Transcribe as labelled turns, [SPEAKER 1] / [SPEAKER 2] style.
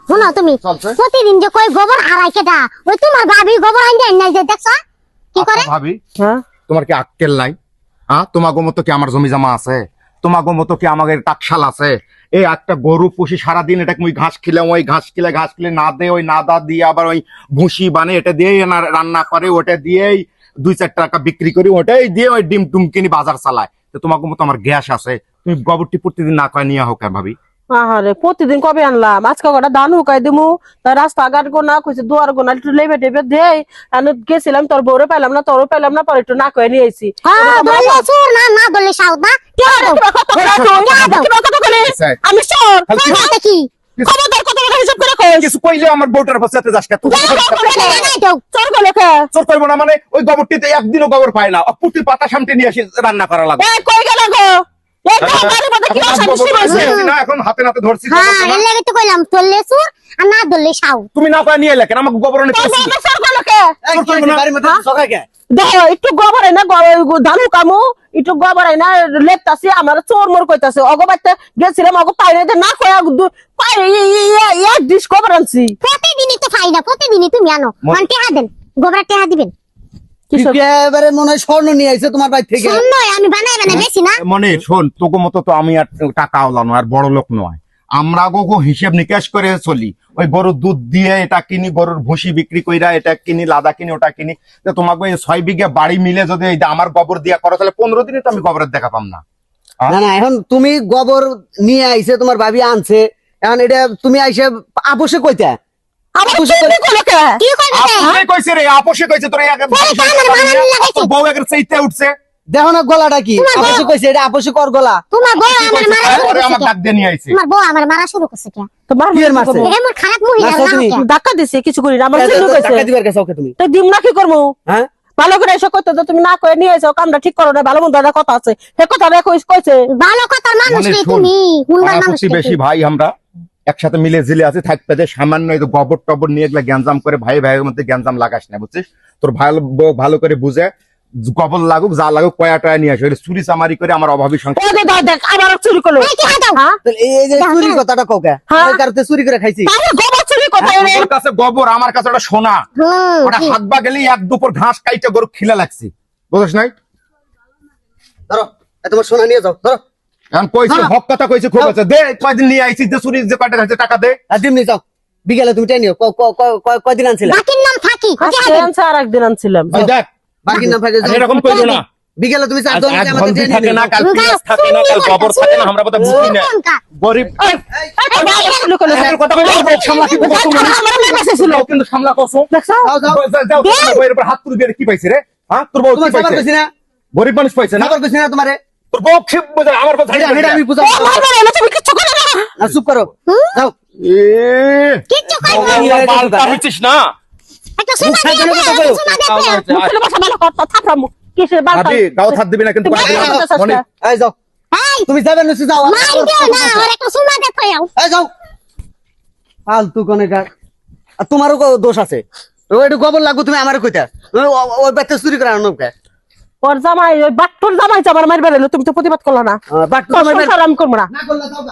[SPEAKER 1] শোনো তুমি প্রতিদিন যে কই গোবর হারাই কেটা ওই তোমার ভাবি গোবর আইন দেন নাই যে দেখছো কি করে
[SPEAKER 2] ভাবি হ্যাঁ তোমার কি আক্কেল নাই হ্যাঁ তোমাগো মতো কি আমার জমি জমা আছে তোমাগো মতো কি আমাদের টাকশাল আছে এই একটা গরু পুষি সারাদিন এটা ওই ঘাস খেলে ঘাস খেলে না দে ওই নাদা দিয়ে আবার ওই ভুসি বানে এটা দিয়ে রান্না করে ওটা দিয়েই 2-4 টাকা বিক্রি করি ওটাই দিয়ে ওই ডিম টুম কিনি বাজার চালায় তো তোমাকে মতো আমার গ্যাস আছে তুমি গোবরটি প্রতিদিন না কয় নিয়ে হোক ভাবি
[SPEAKER 3] আরে প্রতিদিন কবে আনলাম আজকে কটা ধান হুকাই দিমু রাস্তাঘাট গোনা কইছে দুয়ার গোনা একটু লেবে টেবে দেই আমি গেছিলাম তোর বউরে পাইলাম না তোরও পাইলাম না পরে একটু না কয়ে নিয়ে আইছি
[SPEAKER 1] না না বললে সাউদ না
[SPEAKER 3] আমি চোর
[SPEAKER 1] কি
[SPEAKER 3] খবরদার কত টাকা হিসাব করে কই
[SPEAKER 2] কিছু কইলে আমার বউটার পাশে যাস কে
[SPEAKER 3] চোর কইলে কে
[SPEAKER 2] চোর কইব না মানে ওই গোবরটিতে একদিনও গোবর পায় না পুটির পাতা সামনে নিয়ে এসে রান্না করা লাগে
[SPEAKER 3] এই কই গেল গো এই গাড়ি মধ্যে কি আছে
[SPEAKER 2] না এখন হাতে নাতে ধরছি
[SPEAKER 1] হ্যাঁ এর লাগি তো কইলাম চললে সুর আর না ধরলে সাউ
[SPEAKER 2] তুমি না কয় নিয়ে লেখেন আমাকে গোবর নিতে
[SPEAKER 3] চোর কইলে কে
[SPEAKER 4] বাড়ির মধ্যে সকাই কে
[SPEAKER 3] দেখো একটু গোবর না ধান হুকামু একটু গোবর না লেপতাছি আমার চোর মোর কইতাছে অগবাইতে গেছিলাম অগ পাই না কয়া পাই এক ডিশ গোবর আনছি
[SPEAKER 1] প্রতিদিনই তো খাই না প্রতিদিনই তুমি আনো মান টেহা দেন গোবর টেহা দিবেন
[SPEAKER 4] এবারে মনে হয় স্বর্ণ নিয়ে আইছে তোমার বাড়ি থেকে
[SPEAKER 1] শোন আমি বানাই বেশি না
[SPEAKER 2] মনে শোন তোকে মতো তো আমি আর টাকা ওলানো আর বড় লোক নয় আমরা গো হিসেব নিকাশ করে চলি ওই গরুর দুধ দিয়ে এটা কিনি গরুর ভুসি বিক্রি কইরা এটা কিনি লাদা কিনি ওটা কিনি তোমাকে 6 বিঘা বাড়ি মিলে যদি আমার গোবর দিয়া করো তাহলে 15 দিনে তো আমি গোবরের দেখা পাম না
[SPEAKER 4] না না এখন তুমি গোবর নিয়ে আইছে তোমার ভাবি আনছে এখন এটা তুমি আইসে আপোষে কইতে
[SPEAKER 2] আপোষে কইছে তোর বউ একের চাইতে উঠছে
[SPEAKER 4] দেখো না গলাটা কি আপোষে কইছে এটা আপোষে কর গলা
[SPEAKER 1] তোমার বউ আমার মারা শুরু
[SPEAKER 2] আমার ডাক দিয়ে নিয়ে আইছে
[SPEAKER 1] তোমার বউ আমার মারা শুরু করছে কি
[SPEAKER 3] তোমার
[SPEAKER 4] বিয়ের মাসে
[SPEAKER 1] এমন খারাপ মহিলা না
[SPEAKER 3] ধাক্কা দিছে কিছু করি না আমার ছেলে কইছে
[SPEAKER 4] টাকা দিবার কাছে ওকে তুমি
[SPEAKER 3] তো দিম না কি করবো
[SPEAKER 4] হ্যাঁ
[SPEAKER 3] ভালো করে এসে কইতে তুমি না কয়ে নিয়ে এসো কামটা ঠিক করো না ভালো মন্দ একটা কথা আছে সে কথাটা কইছে
[SPEAKER 1] ভালো কথার মানুষ রে তুমি হুন্ডার মানুষ
[SPEAKER 2] বেশি ভাই আমরা একসাথে মিলে জিলে আছে থাকতে যে সামান্য এই গোবর টবর নিয়ে গেলে গ্যাঞ্জাম করে ভাই ভাইয়ের মধ্যে গ্যাঞ্জাম লাগাস না বুঝছিস তোর ভালো করে বুঝে গোবর লাগুক যা লাগুক কয়া টয়া নিয়ে আসে চুরি চামারি করে আমার অভাবী সংসার
[SPEAKER 3] দেখ আবার চুরি করলো
[SPEAKER 4] এই যে চুরি কথাটা কোকে ওই কারণে চুরি করে খাইছি
[SPEAKER 3] গোবর চুরি কথা
[SPEAKER 2] ওর কাছে গোবর আমার কাছে ওটা সোনা ওটা হাত বা গেলেই এক দুপুর ঘাস কাইটে গরু খিলা লাগছে বুঝছ নাই
[SPEAKER 4] ধরো তোমার সোনা নিয়ে যাও ধরো
[SPEAKER 2] এখন কইছে হক কথা কইছে খুব আছে দে কয়দিন নিয়ে আইছিস যে চুরি যে কয়টা খাইছে টাকা দে
[SPEAKER 4] আর দিম নিয়ে যাও বিকেলে তুমি টাই নিও কয়দিন আনছিলে
[SPEAKER 1] বাকির নাম থাকি
[SPEAKER 3] আর একদিন আনছিলাম
[SPEAKER 2] ওই দেখ
[SPEAKER 4] বাকির নাম ফাইকে
[SPEAKER 2] এরকম কইছো না
[SPEAKER 4] বিকেলে তুমি চার
[SPEAKER 2] আজ ঘন্টা থাকে না কাল পিয়াজ থাকে না কাল গোবর থাকে না আমরা কথা বুঝি না গরিব কথা কইছো সামলা কি কইছো তুমি কিন্তু সামলা কইছো
[SPEAKER 3] দেখছো
[SPEAKER 2] যাও বইয়ের উপর হাত তুলে দিয়ে কি পাইছে রে হ্যাঁ তোর বউ কি পাইছে
[SPEAKER 4] না
[SPEAKER 2] গরিব মানুষ পাইছে না
[SPEAKER 4] না করছিস না তোমারে
[SPEAKER 2] তোর বউ খেপ বুঝা আমার কথা
[SPEAKER 4] আমি বুঝাবো
[SPEAKER 3] তুমি কিচ্ছু করো না
[SPEAKER 4] চুপ করো যাও
[SPEAKER 2] এ
[SPEAKER 1] কিচ্ছু কই
[SPEAKER 2] বাবা বালতা হইছিস না
[SPEAKER 1] একটা সুমা দে
[SPEAKER 3] কিসের
[SPEAKER 2] ভাবি গাও হাত দিবি না কিন্তু মনে
[SPEAKER 4] এই যাও তুমি যাবে না যাও
[SPEAKER 1] মার দিও না আর একটা সুমা দে পাও
[SPEAKER 4] এই যাও ফালতু কোনে কার আর তোমারও দোষ আছে ওইটা গোবর লাগু তুমি আমারে কইতা ওই বাচ্চা চুরি করে আনো কে
[SPEAKER 3] ওর জামাই ওই বাট্টুর জামাই আমার মারবে তুমি তো প্রতিবাদ করলো না
[SPEAKER 4] বাট
[SPEAKER 3] আমি করবো না
[SPEAKER 4] না করলে যাও